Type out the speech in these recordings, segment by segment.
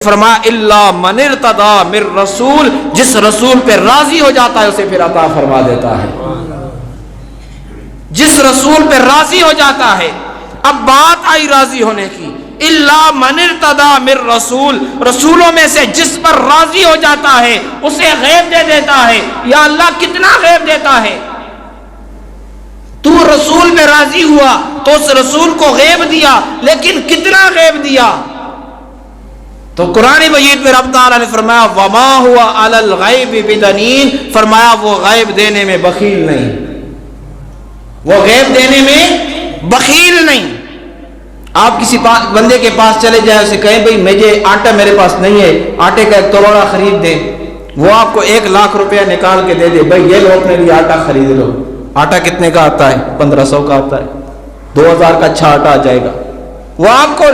فرمایا الا من ارتضی من رسول، جس رسول پہ راضی ہو جاتا ہے اسے پھر عطا فرما دیتا ہے، جس رسول پہ راضی ہو جاتا ہے۔ اب بات آئی راضی ہونے کی، الا من ارتضی من رسول، رسولوں میں سے جس پر راضی ہو جاتا ہے اسے غیب دے دیتا ہے۔ یا اللہ کتنا غیب دیتا ہے، تو رسول پہ راضی ہوا تو اس رسول کو غیب دیا، لیکن کتنا غیب دیا؟ تو قرآن مجید میں رب تعالیٰ نے فرمایا وما ہوا علی الغیب بدنین، فرمایا وہ غیب دینے میں بخیل نہیں، وہ غیب دینے میں بخیل نہیں۔ آپ کسی بندے کے پاس چلے جائیں، اسے کہیں بھئی مجھے آٹا میرے پاس نہیں ہے، آٹے کا ایک تروڑا خرید دیں، وہ آپ کو 1,00,000 روپیہ نکال کے دے دے، بھئی یہ لو اپنے لیے آٹا خرید لو۔ آٹا کتنے کا آتا ہے؟ 1500 کا آتا ہے، 2000 کا اچھا آٹا آ جائے گا۔ وہ آپ کو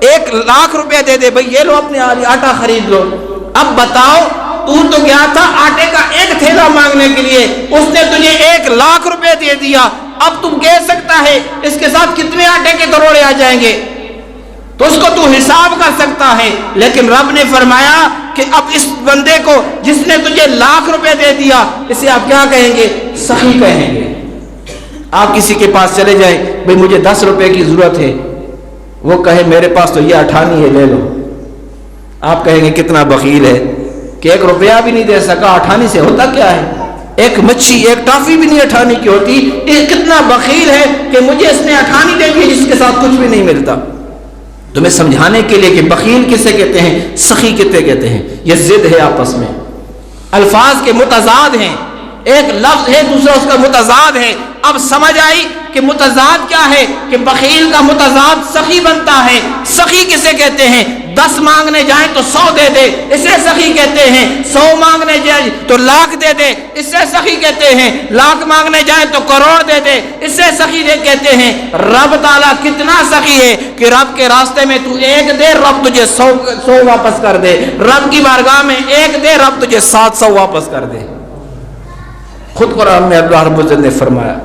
1,00,000 روپے دے دے، بھئی یہ لو اپنے آٹا خرید لو۔ اب بتاؤ، تو گیا تھا آٹے کا ایک تھیلا مانگنے کے لیے، اس نے تجھے 1,00,000 روپے دے دیا، اب تم کہہ سکتا ہے اس کے ساتھ کتنے آٹے کے تروڑے آ جائیں گے، تو اس کو تو حساب کر سکتا ہے۔ لیکن رب نے فرمایا کہ اب اس بندے کو جس نے تجھے 1,00,000 روپے دے دیا، اسے آپ کیا کہیں گے؟ سخی کہیں گے۔ آپ کسی کے پاس چلے جائیں، بھئی مجھے 10 روپے کی ضرورت ہے، وہ کہے میرے پاس تو یہ 98 ہے، لے لو، آپ کہیں گے کتنا بخیل ہے کہ 1 روپیہ بھی نہیں دے سکا، 98 سے ہوتا کیا ہے؟ ایک مچھی، ایک ٹافی بھی نہیں 98 کی ہوتی، یہ کتنا بخیل ہے کہ مجھے اس نے 98 دے دی جس کے ساتھ کچھ بھی نہیں ملتا۔ تمہیں سمجھانے کے لیے کہ بخیل کسے کہتے ہیں، سخی کتے کہتے ہیں، یہ ضد ہے آپس میں، الفاظ کے متضاد ہیں، ایک لفظ ہے دوسرا اس کا متضاد ہے۔ اب سمجھ آئی کہ متضاد کیا ہے، کہ بخیل کا متضاد سخی بنتا ہے۔ سخی کسے کہتے ہیں؟ 10 مانگنے جائیں تو 100 دے دے، اسے سخی کہتے ہیں۔ 100 مانگنے جائیں تو 1,00,000 دے دے، اسے سخی کہتے ہیں۔ 1,00,000 مانگنے جائیں تو کروڑ دے دے، اسے سخی کہتے ہیں۔ رب تعالیٰ کتنا سخی ہے کہ رب کے راستے میں تو 1 دے، رب تجھے 100 واپس کر دے، رب کی بارگاہ میں 1 دے، رب تجھے 700 واپس کر دے۔ خود قرآن میں اللہ رب العزت نے فرمایا،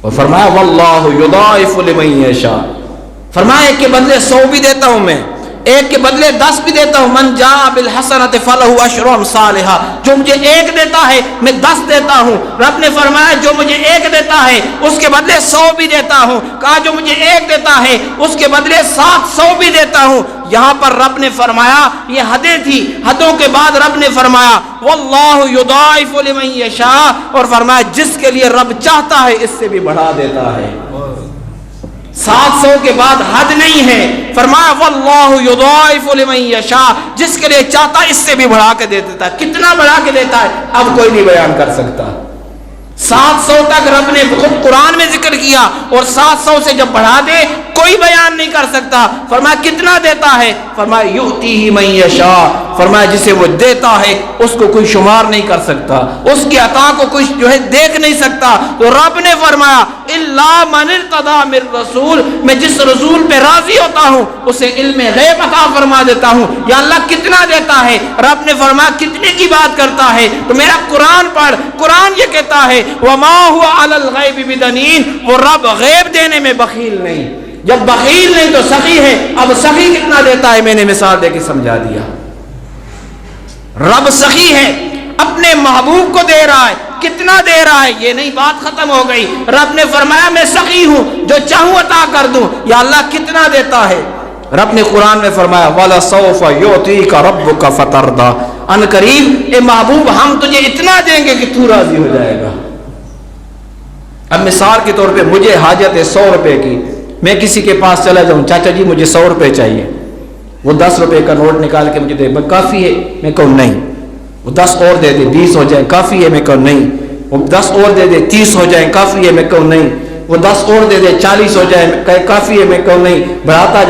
اور فرمایا واللہ یضاعف لمن یشاء، فرمایا ایک کے بدلے 100 بھی دیتا ہوں میں، ایک کے بدلے 10 بھی دیتا ہوں۔ من جاء بالحسنۃ فلہ عشر امثالھا، جو مجھے 1 دیتا ہے میں 10 دیتا ہوں۔ رب نے فرمایا جو مجھے 1 دیتا ہے اس کے بدلے 100 بھی دیتا ہوں۔ کہا جو مجھے 1 دیتا ہے اس کے بدلے 700 بھی دیتا ہوں۔ یہاں پر رب نے فرمایا یہ حدیں تھی، حدوں کے بعد رب نے فرمایا واللہ یضاعف لمن یشاء، اور فرمایا جس کے لیے رب چاہتا ہے اس سے بھی بڑھا دیتا ہے۔ 700 کے بعد حد نہیں ہے، فرمایا واللہ یضاعف لمن یشاء، جس کے لیے چاہتا ہے اس سے بھی بڑھا کے دے دیتا ہے۔ کتنا بڑھا کے دیتا ہے اب کوئی نہیں بیان کر سکتا۔ 700 تک رب نے خود قرآن میں ذکر کیا، اور 700 سے جب بڑھا دے کوئی بیان نہیں کر سکتا۔ فرمایا کتنا دیتا ہے؟ فرمایا یؤتیہ من یشاء، فرمایا جسے وہ دیتا ہے اس کو کوئی شمار نہیں کر سکتا، اس کی عطا کو کوئی جو ہے دیکھ نہیں سکتا۔ تو رب نے فرمایا الا من ارتضی من رسول، میں جس رسول پہ راضی ہوتا ہوں اسے علم غیب عطا فرما دیتا ہوں۔ یا اللہ کتنا دیتا ہے؟ رب نے فرمایا کتنے کی بات کرتا ہے؟ تو میرا قرآن پڑھ، قرآن یہ کہتا ہے وما هو علی الغیب بدنین، وہ رب غیب دینے میں بخیل نہیں۔ جب بخیل نہیں تو سخی ہے۔ اب سخی کتنا دیتا ہے میں نے مثال دے کے سمجھا دیا۔ رب سخی ہے، اپنے محبوب کو دے رہا ہے، کتنا دے رہا ہے یہ نہیں، بات ختم ہو گئی۔ رب نے فرمایا میں سخی ہوں، جو چاہوں عطا کر دوں۔ یا اللہ کتنا دیتا ہے؟ رب نے قرآن میں فرمایا وَلَسَوْفَ يُعْطِيكَ رَبُّكَ فَتَرْضَىٰ، ان قریب اے محبوب ہم تجھے اتنا دیں گے کہ تو راضی ہو جائے گا۔ اب مثال کے طور پہ مجھے حاجت ہے 100 روپے کی، میں کسی کے پاس چلا جاؤں، چاچا جی مجھے 100 روپے چاہیے، وہ 10 روپے کا نوٹ نکال کے مجھے دے، کافی ہے؟ میں کہوں نہیں۔ وہ 10 اور دے دے، 20 ہو جائیں، کافی ہے؟ میں کہوں نہیں۔ وہ 10 اور دے دے، 30 ہو جائیں، کافی ہے؟ میں کہوں نہیں۔ وہ 10 اور دے دے، 40 ہو جائے، کافی ہے؟ میں کہوں نہیں۔ بڑھاتا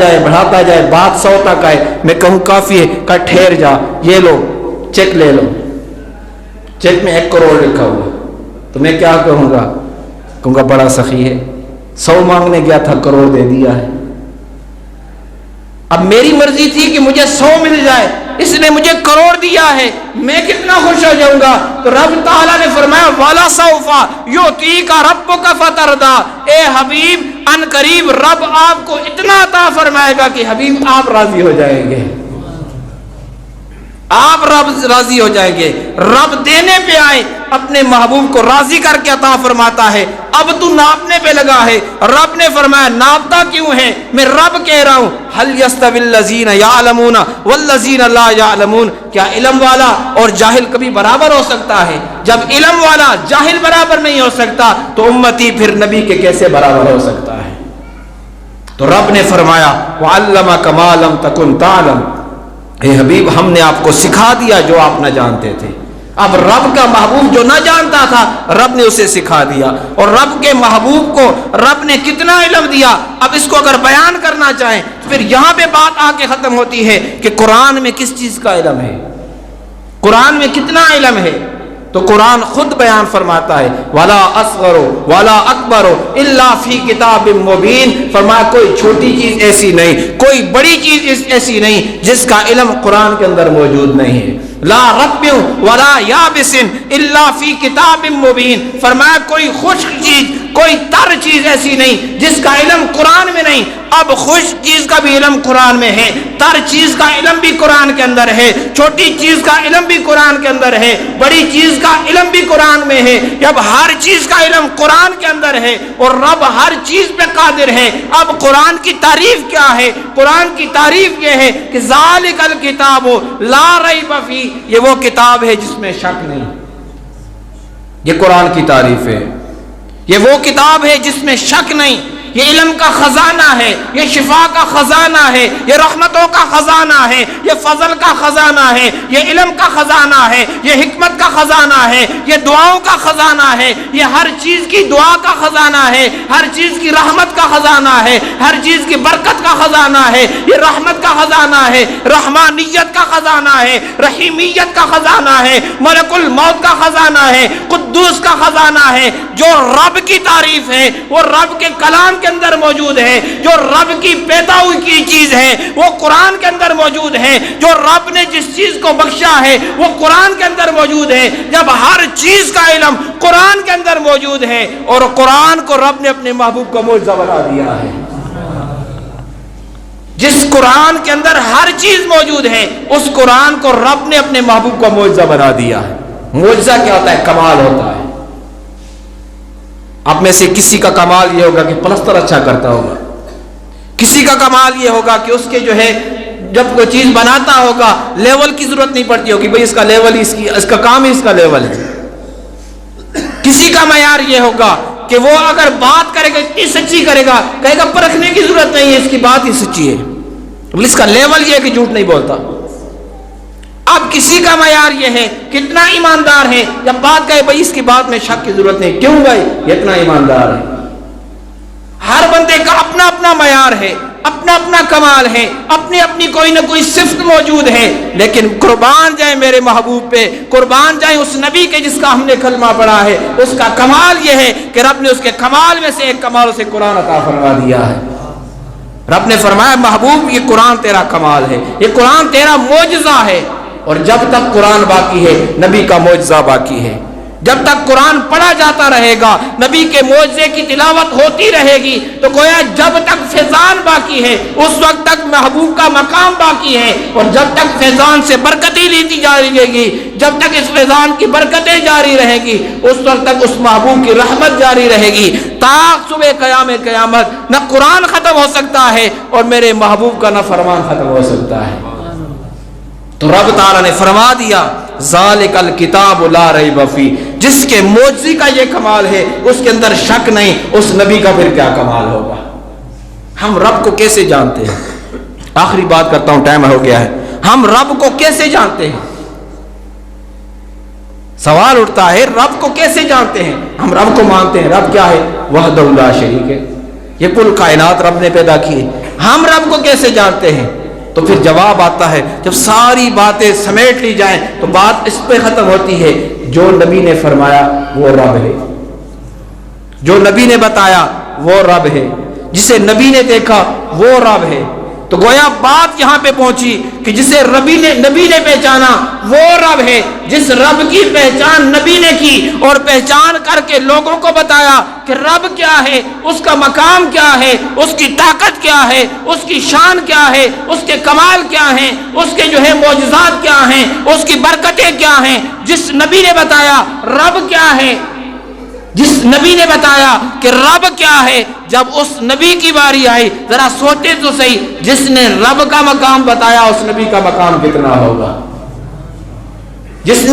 جائے بات 100 تک آئے، میں کہوں کافی ہے؟ کہ ٹھہر جا، یہ لو چیک لے لو، چیک میں 1 کروڑ لکھا ہوا، تو میں کیا کہوں گا؟ کہوں گا بڑا سخی ہے، 100 مانگنے گیا تھا کروڑ دے دیا ہے۔ اب میری مرضی تھی کہ مجھے 100 مل جائے، اس نے مجھے کروڑ دیا ہے، میں کتنا خوش ہو جاؤں گا۔ تو رب تعالیٰ نے فرمایا وَلَسَوْفَ يُعْطِيكَ رَبُّكَ فَتَرْضَىٰ، اے حبیب ان قریب رب آپ کو اتنا عطا فرمائے گا کہ حبیب آپ راضی ہو جائیں گے۔ آپ رب راضی ہو جائیں گے. رب دینے پہ آئے اپنے محبوب کو راضی کر کے عطا فرماتا ہے. اب تو ناپنے پہ لگا ہے. رب نے فرمایا ناپتا کیوں ہے؟ میں رب کہہ رہا ہوں هل يستوي الذين يعلمون والذين لا يعلمون. کیا علم والا اور جاہل کبھی برابر ہو سکتا ہے؟ جب علم والا جاہل برابر نہیں ہو سکتا تو امتی پھر نبی کے کیسے برابر ہو سکتا ہے؟ تو رب نے فرمایا وَعَلَّمَكَ مَا لَمْ تَكُنْ تَعْلَمْ. اے حبیب ہم نے آپ کو سکھا دیا جو آپ نہ جانتے تھے. اب رب کا محبوب جو نہ جانتا تھا رب نے اسے سکھا دیا. اور رب کے محبوب کو رب نے کتنا علم دیا. اب اس کو اگر بیان کرنا چاہیں تو پھر یہاں پہ بات آ کے ختم ہوتی ہے کہ قرآن میں کس چیز کا علم ہے، قرآن میں کتنا علم ہے. تو قرآن خود بیان فرماتا ہے وَلَا أَصْغَرُ وَلَا أَكْبَرُ إِلَّا فِي كِتَابٍ مُبِينٍ. فرمایا کوئی چھوٹی چیز ایسی نہیں، کوئی بڑی چیز ایسی نہیں جس کا علم قرآن کے اندر موجود نہیں ہے. لا رطب ولا یابس الا فی کتاب مبین. فرمایا کوئی خشک چیز کوئی تر چیز ایسی نہیں جس کا علم قرآن میں نہیں. اب خشک چیز کا بھی علم قرآن میں ہے، تر چیز کا علم بھی قرآن کے اندر ہے، چھوٹی چیز کا علم بھی قرآن کے اندر ہے، بڑی چیز کا علم بھی قرآن میں ہے. جب ہر چیز کا علم قرآن کے اندر ہے اور رب ہر چیز پہ قادر ہے، اب قرآن کی تعریف کیا ہے؟ قرآن کی تعریف یہ ہے کہ ذالک الکتاب لا ریب فیہ. یہ وہ کتاب ہے جس میں شک نہیں. یہ قرآن کی تعریف ہے. یہ وہ کتاب ہے جس میں شک نہیں. یہ علم کا خزانہ ہے، یہ شفا کا خزانہ ہے، یہ رحمتوں کا خزانہ ہے، یہ فضل کا خزانہ ہے، یہ علم کا خزانہ ہے، یہ حکمت کا خزانہ ہے، یہ دعاؤں کا خزانہ ہے، یہ ہر چیز کی دعا کا خزانہ ہے، ہر چیز کی رحمت کا خزانہ ہے، ہر چیز کی برکت کا خزانہ ہے. یہ رحمت کا خزانہ ہے، رحمانیت کا خزانہ ہے، رحیمیت کا خزانہ ہے، ملک الموت کا خزانہ ہے، قدوس کا خزانہ ہے. جو رب کی تعریف ہے وہ رب کے کلام کے اندر موجود ہے. جو رب کی پیدا ہوئی کی چیز ہے وہ قرآن کے اندر موجود ہے. جو رب نے جس چیز کو بخشا ہے وہ قرآن کے اندر موجود ہے. جب ہر چیز کا علم قرآن کے اندر موجود ہے اور قرآن کو رب نے اپنے محبوب کا معجزہ بنا دیا ہے. جس قرآن کے اندر ہر چیز موجود ہے اس قرآن کو رب نے اپنے محبوب کا معجزہ بنا دیا ہے. معجزہ کیا ہوتا ہے؟ کمال ہوتا ہے. آپ میں سے کسی کا کمال یہ ہوگا کہ پلستر اچھا کرتا ہوگا، کسی کا کمال یہ ہوگا کہ اس کے جو ہے جب کوئی چیز بناتا ہوگا لیول کی ضرورت نہیں پڑتی ہوگی، بھئی اس کا لیول اس کا کام ہی اس کا لیول ہے. کسی کا معیار یہ ہوگا کہ وہ اگر بات کرے گا اتنی سچی کرے گا، کہے گا پرکھنے کی ضرورت نہیں ہے، اس کی بات ہی سچی ہے، اس کا لیول یہ ہے کہ جھوٹ نہیں بولتا. اب کسی کا معیار یہ ہے کتنا ایماندار ہے، جب بات کہے بھائی اس کی بات میں شک کی ضرورت نہیں، کیوں بھائی یہ اتنا ایماندار ہے. ہر بندے کا اپنا اپنا معیار ہے، اپنا اپنا کمال ہے، اپنی اپنی کوئی نہ کوئی صفت موجود ہے. لیکن قربان جائیں میرے محبوب پہ، قربان جائیں اس نبی کے جس کا ہم نے کلمہ پڑھا ہے. اس کا کمال یہ ہے کہ رب نے اس کے کمال میں سے ایک کمال اسے قرآن عطا فرما دیا ہے. رب نے فرمایا محبوب یہ قرآن تیرا کمال ہے، یہ قرآن تیرا معجزہ ہے. اور جب تک قرآن باقی ہے نبی کا معجزہ باقی ہے. جب تک قرآن پڑھا جاتا رہے گا نبی کے معجزے کی تلاوت ہوتی رہے گی تو گویا جب تک فیضان باقی ہے اس وقت تک محبوب کا مقام باقی ہے. اور جب تک فیضان سے برکتیں لیتی جاری رہے گی، جب تک اس فیضان کی برکتیں جاری رہیں گی اس وقت تک اس محبوب کی رحمت جاری رہے گی. تا صبح قیامت نہ قرآن ختم ہو سکتا ہے اور میرے محبوب کا نہ فرمان ختم ہو سکتا ہے. تو رب تعالیٰ نے فرما دیا ذالک الکتاب لا ریب فیہ. جس کے معجزے کا یہ کمال ہے اس کے اندر شک نہیں، اس نبی کا پھر کیا کمال ہوگا. ہم رب کو کیسے جانتے ہیں؟ آخری بات کرتا ہوں، ٹائم ہو گیا ہے. ہم رب کو کیسے جانتے ہیں؟ سوال اٹھتا ہے رب کو کیسے جانتے ہیں؟ ہم رب کو مانتے ہیں رب کیا ہے؟ وحدہ لا شریک ہے، یہ کل کائنات رب نے پیدا کی ہے. ہم رب کو کیسے جانتے ہیں؟ تو پھر جواب آتا ہے جب ساری باتیں سمیٹ لی جائیں تو بات اس پہ ختم ہوتی ہے جو نبی نے فرمایا وہ رب ہے، جو نبی نے بتایا وہ رب ہے، جسے نبی نے دیکھا وہ رب ہے، تو گویا بات یہاں پہ پہنچی کہ جسے نبی نے پہچانا وہ رب ہے، جس رب کی پہچان نبی نے کی اور پہچان کر کے لوگوں کو بتایا کہ رب کیا ہے، اس کا مقام کیا ہے، اس کی طاقت کیا ہے، اس کی شان کیا ہے، اس کے کمال کیا ہیں، اس کے جو ہے معجزات کیا ہیں، اس کی برکتیں کیا ہیں۔ جس نبی نے بتایا رب کیا ہے، جس نبی نے بتایا کہ رب کیا ہے، جب اس نبی کی باری آئی ذرا سوچے تو صحیح، جس نے رب کا مقام بتایا اس نبی کا مقام کتنا ہوگا؟ جس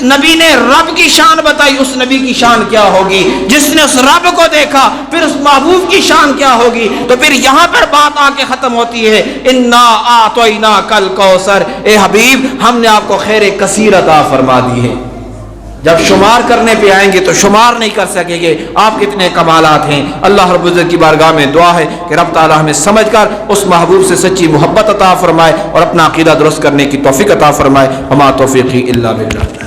نبی نے رب کی شان بتائی اس نبی کی شان کیا ہوگی؟ جس نے اس رب کو دیکھا پھر اس محبوب کی شان کیا ہوگی؟ تو پھر یہاں پر بات آ کے ختم ہوتی ہے، انا اعطیناک الکوثر، اے حبیب ہم نے آپ کو خیر کثیر عطا فرما دی ہے۔ جب شمار کرنے پہ آئیں گے تو شمار نہیں کر سکیں گے آپ کتنے کمالات ہیں۔ اللہ رب العزت کی بارگاہ میں دعا ہے کہ رب تعالی ہمیں سمجھ کر اس محبوب سے سچی محبت عطا فرمائے اور اپنا عقیدہ درست کرنے کی توفیق عطا فرمائے۔ وما توفیقی الا باللہ۔